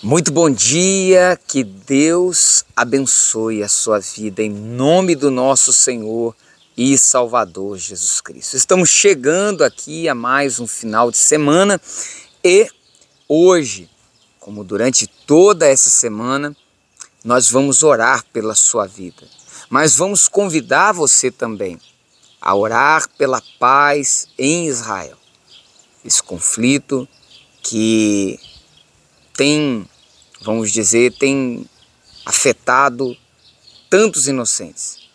Muito bom dia, que Deus abençoe a sua vida em nome do nosso Senhor e Salvador Jesus Cristo. Estamos chegando aqui a mais um final de semana e hoje, como durante toda essa semana, nós vamos orar pela sua vida, mas vamos convidar você também a orar pela paz em Israel. Esse conflito que tem afetado tantos inocentes.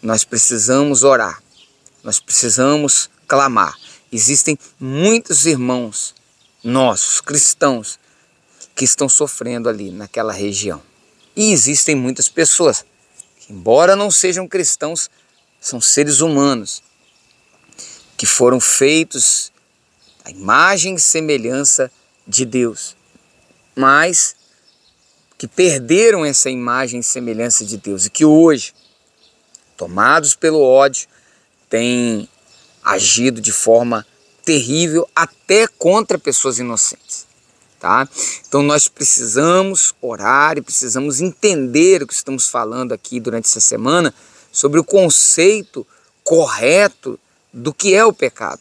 Nós precisamos orar, nós precisamos clamar. Existem muitos irmãos nossos, cristãos, que estão sofrendo ali naquela região. E existem muitas pessoas que, embora não sejam cristãos, são seres humanos, que foram feitos à imagem e semelhança de Deus, mas que perderam essa imagem e semelhança de Deus e que hoje, tomados pelo ódio, têm agido de forma terrível até contra pessoas inocentes. Tá? Então nós precisamos orar e precisamos entender o que estamos falando aqui durante essa semana sobre o conceito correto do que é o pecado,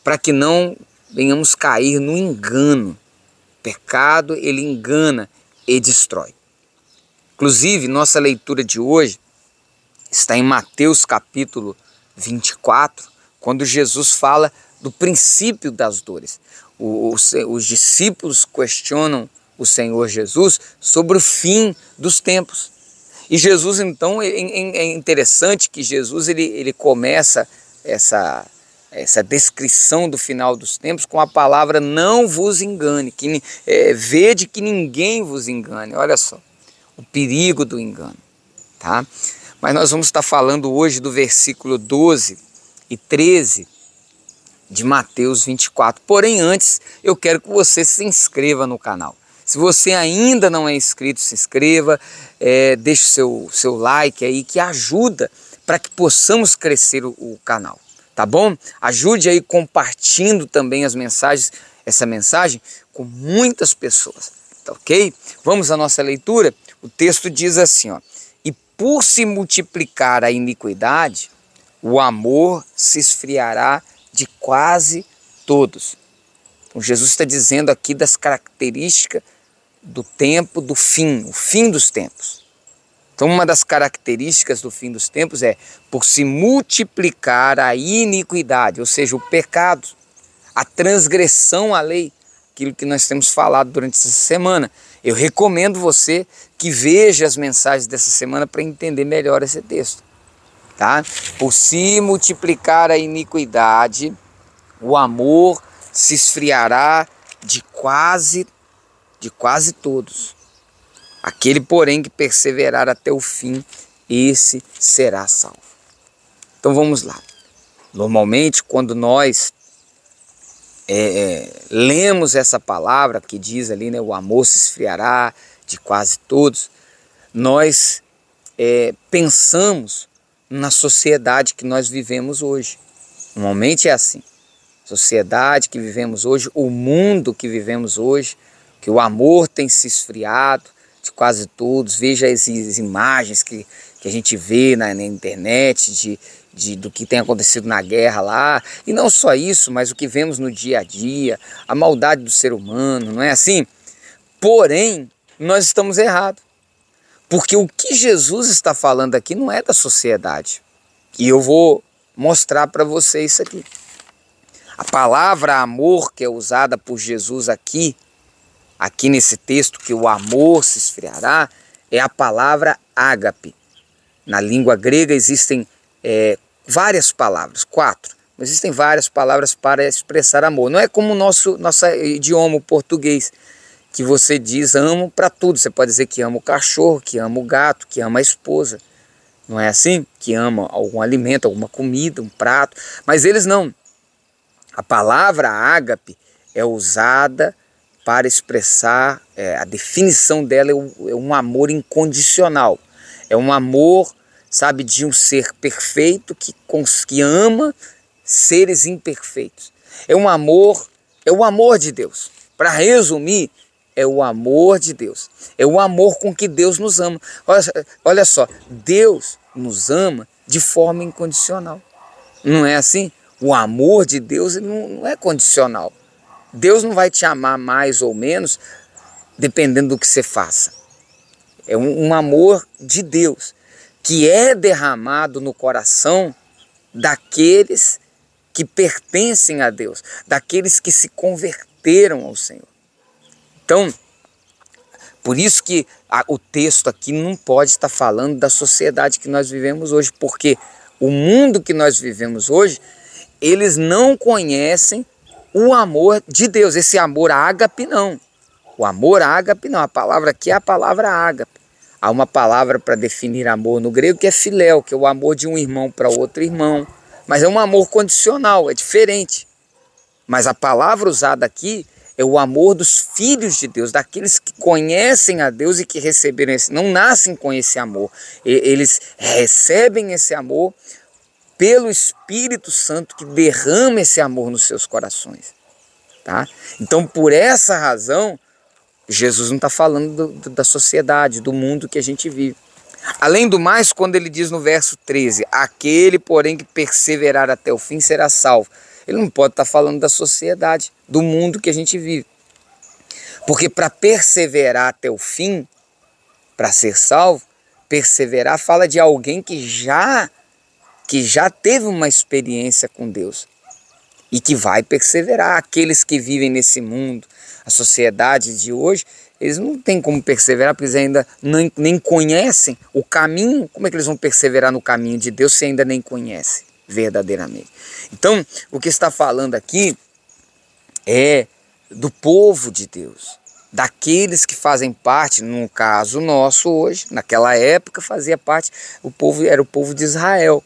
para que não venhamos cair no engano. Pecado, ele engana e destrói. Inclusive, nossa leitura de hoje está em Mateus capítulo 24, quando Jesus fala do princípio das dores. Os discípulos questionam o Senhor Jesus sobre o fim dos tempos. E Jesus, então, é interessante que Jesus ele começa essa descrição do final dos tempos com a palavra não vos engane, vede que ninguém vos engane. Olha só, o perigo do engano, tá? Mas nós vamos estar falando hoje do versículo 12 e 13 de Mateus 24. Porém, antes, eu quero que você se inscreva no canal. Se você ainda não é inscrito, se inscreva, deixe o seu like aí, que ajuda para que possamos crescer o canal. Tá bom? Ajude aí compartilhando também essa mensagem com muitas pessoas, tá ok? Vamos à nossa leitura? O texto diz assim, ó: e por se multiplicar a iniquidade, o amor se esfriará de quase todos. Então Jesus está dizendo aqui das características do tempo do fim, o fim dos tempos. Então, uma das características do fim dos tempos é por se multiplicar a iniquidade, ou seja, o pecado, a transgressão à lei, aquilo que nós temos falado durante essa semana. Eu recomendo você que veja as mensagens dessa semana para entender melhor esse texto. Tá? Por se multiplicar a iniquidade, o amor se esfriará de quase todos. Aquele, porém, que perseverar até o fim, esse será salvo. Então vamos lá. Normalmente, quando nós lemos essa palavra que diz ali, né, o amor se esfriará de quase todos, nós pensamos na sociedade que nós vivemos hoje. Normalmente é assim. Sociedade que vivemos hoje, o mundo que vivemos hoje, que o amor tem se esfriado de quase todos. Veja as imagens que a gente vê na internet do que tem acontecido na guerra lá. E não só isso, mas o que vemos no dia a dia, a maldade do ser humano, não é assim? Porém, nós estamos errados. Porque o que Jesus está falando aqui não é da sociedade. E eu vou mostrar para vocês isso aqui. A palavra amor que é usada por Jesus aqui nesse texto, que o amor se esfriará, é a palavra ágape. Na língua grega existem várias palavras, 4. Existem várias palavras para expressar amor. Não é como o nosso idioma, o português, que você diz amo para tudo. Você pode dizer que ama o cachorro, que ama o gato, que ama a esposa. Não é assim? Que ama algum alimento, alguma comida, um prato. Mas eles não. A palavra ágape é usada para expressar, a definição dela é um amor incondicional. É um amor, sabe, de um ser perfeito que ama seres imperfeitos. É o amor de Deus. Para resumir, é o amor de Deus. É o amor com que Deus nos ama. Olha só, Deus nos ama de forma incondicional. Não é assim? O amor de Deus ele não é condicional. Deus não vai te amar mais ou menos dependendo do que você faça. É um amor de Deus que é derramado no coração daqueles que pertencem a Deus, daqueles que se converteram ao Senhor. Então, por isso que o texto aqui não pode estar falando da sociedade que nós vivemos hoje, porque o mundo que nós vivemos hoje, eles não conhecem o amor de Deus, esse amor ágape não. O amor ágape não, a palavra aqui é a palavra ágape. Há uma palavra para definir amor no grego que é filéu, que é o amor de um irmão para outro irmão. Mas é um amor condicional, é diferente. Mas a palavra usada aqui é o amor dos filhos de Deus, daqueles que conhecem a Deus e que receberam esse, não nascem com esse amor. Eles recebem esse amor pelo Espírito Santo que derrama esse amor nos seus corações. Tá? Então, por essa razão, Jesus não está falando da sociedade, do mundo que a gente vive. Além do mais, quando ele diz no verso 13, aquele, porém, que perseverar até o fim será salvo. Ele não pode estar falando da sociedade, do mundo que a gente vive. Porque para perseverar até o fim, para ser salvo, perseverar fala de alguém que já teve uma experiência com Deus e que vai perseverar. Aqueles que vivem nesse mundo, a sociedade de hoje, eles não têm como perseverar porque eles ainda nem conhecem o caminho. Como é que eles vão perseverar no caminho de Deus se ainda nem conhecem verdadeiramente? Então, o que está falando aqui é do povo de Deus, daqueles que fazem parte, no caso nosso hoje, naquela época fazia parte, era o povo de Israel,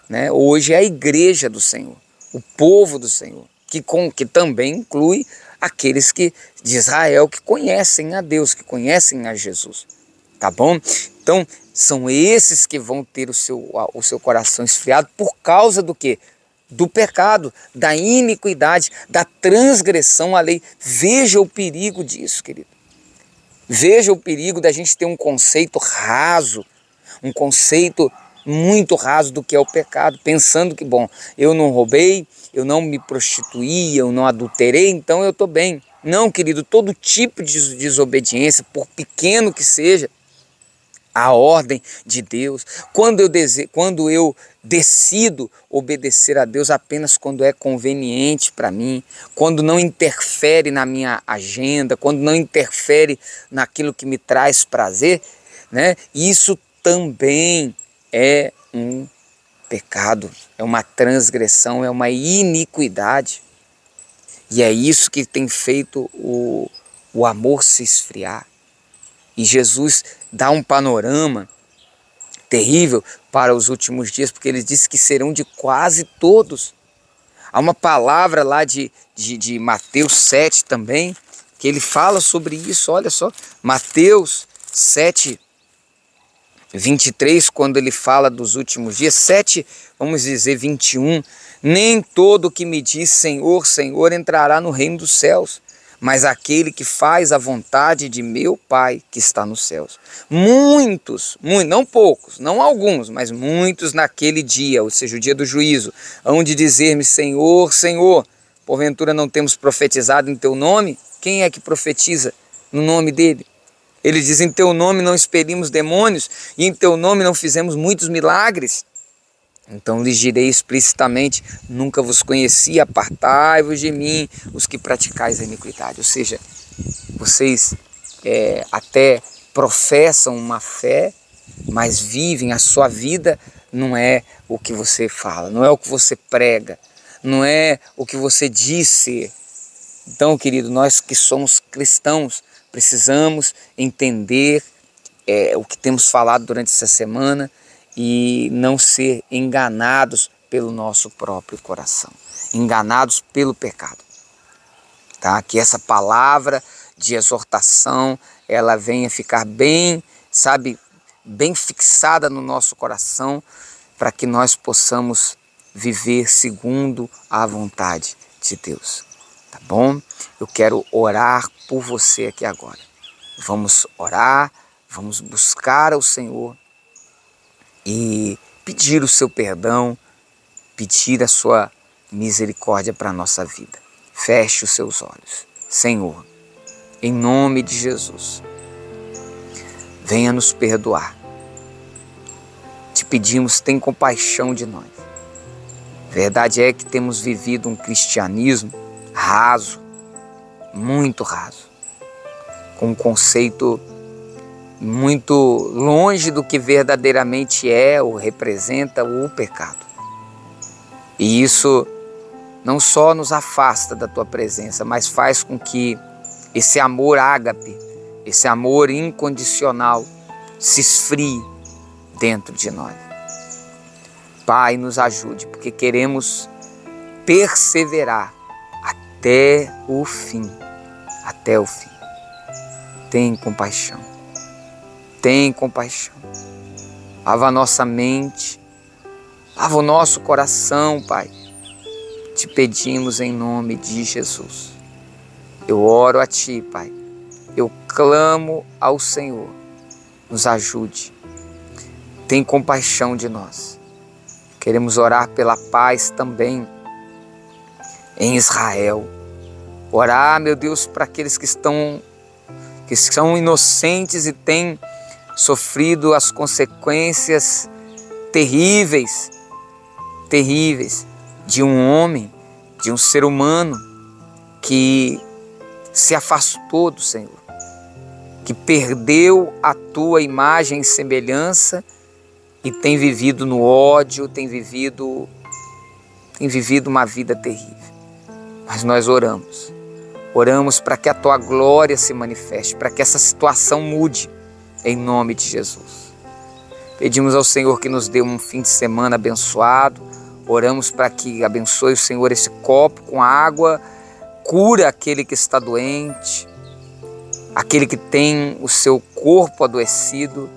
né? Hoje é a igreja do Senhor, o povo do Senhor, que também inclui aqueles de Israel que conhecem a Deus, que conhecem a Jesus, tá bom? Então, são esses que vão ter o seu coração esfriado por causa do quê? Do pecado, da iniquidade, da transgressão à lei. Veja o perigo disso, querido. Veja o perigo da gente ter um conceito raso, um conceito muito raso do que é o pecado, pensando que, bom, eu não roubei, eu não me prostituí, eu não adulterei, então eu estou bem. Não, querido, todo tipo de desobediência, por pequeno que seja, a ordem de Deus, quando eu decido obedecer a Deus apenas quando é conveniente para mim, quando não interfere na minha agenda, quando não interfere naquilo que me traz prazer, né? Isso também é um pecado, é uma transgressão, é uma iniquidade. E é isso que tem feito o amor se esfriar. E Jesus dá um panorama terrível para os últimos dias, porque ele disse que serão de quase todos. Há uma palavra lá de Mateus 7 também, que ele fala sobre isso, olha só, Mateus 7, 23, quando ele fala dos últimos dias, 7, vamos dizer 21, nem todo que me diz Senhor, Senhor entrará no reino dos céus, mas aquele que faz a vontade de meu Pai que está nos céus. Muitos, não poucos, não alguns, mas muitos naquele dia, ou seja, o dia do juízo, hão de dizer-me Senhor, Senhor, porventura não temos profetizado em teu nome? Quem é que profetiza no nome dele? Ele diz, em teu nome não expelimos demônios e em teu nome não fizemos muitos milagres. Então lhes direi explicitamente, nunca vos conheci, apartai-vos de mim, os que praticais a iniquidade. Ou seja, vocês até professam uma fé, mas vivem, a sua vida não é o que você fala, não é o que você prega, não é o que você diz ser. Então, querido, nós que somos cristãos, precisamos entender o que temos falado durante essa semana e não ser enganados pelo nosso próprio coração, enganados pelo pecado. Tá? Que essa palavra de exortação, ela venha ficar bem, bem fixada no nosso coração, para que nós possamos viver segundo a vontade de Deus. tá bom? Eu quero orar por você aqui agora. Vamos orar, vamos buscar ao Senhor e pedir o seu perdão, pedir a sua misericórdia para a nossa vida. Feche os seus olhos. Senhor, em nome de Jesus, venha nos perdoar. Te pedimos, tem compaixão de nós. Verdade é que temos vivido um cristianismo raso, muito raso, com um conceito muito longe do que verdadeiramente é ou representa o pecado. E isso não só nos afasta da tua presença, mas faz com que esse amor ágape, esse amor incondicional se esfrie dentro de nós. Pai, nos ajude, porque queremos perseverar até o fim, até o fim. Tem compaixão, tem compaixão. Lava a nossa mente, lava o nosso coração, Pai. Te pedimos em nome de Jesus. Eu oro a Ti, Pai. Eu clamo ao Senhor. Nos ajude. Tem compaixão de nós. Queremos orar pela paz também em Israel. Orar, meu Deus, para aqueles que são inocentes e têm sofrido as consequências terríveis de um homem, de um ser humano que se afastou do Senhor, que perdeu a tua imagem e semelhança e tem vivido no ódio, tem vivido uma vida terrível. Mas nós oramos para que a tua glória se manifeste, para que essa situação mude, em nome de Jesus. Pedimos ao Senhor que nos dê um fim de semana abençoado. Oramos para que abençoe o Senhor esse copo com água, cura aquele que está doente, aquele que tem o seu corpo adoecido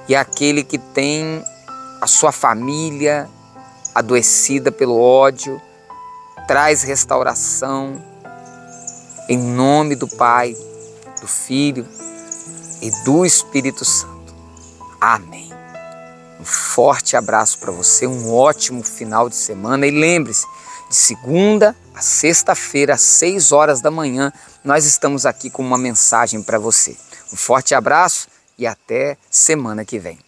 e aquele que tem a sua família adoecida pelo ódio. Traz restauração em nome do Pai, do Filho e do Espírito Santo. Amém. Um forte abraço para você, um ótimo final de semana e lembre-se, de segunda a sexta-feira, às 6 horas da manhã, nós estamos aqui com uma mensagem para você. Um forte abraço e até semana que vem.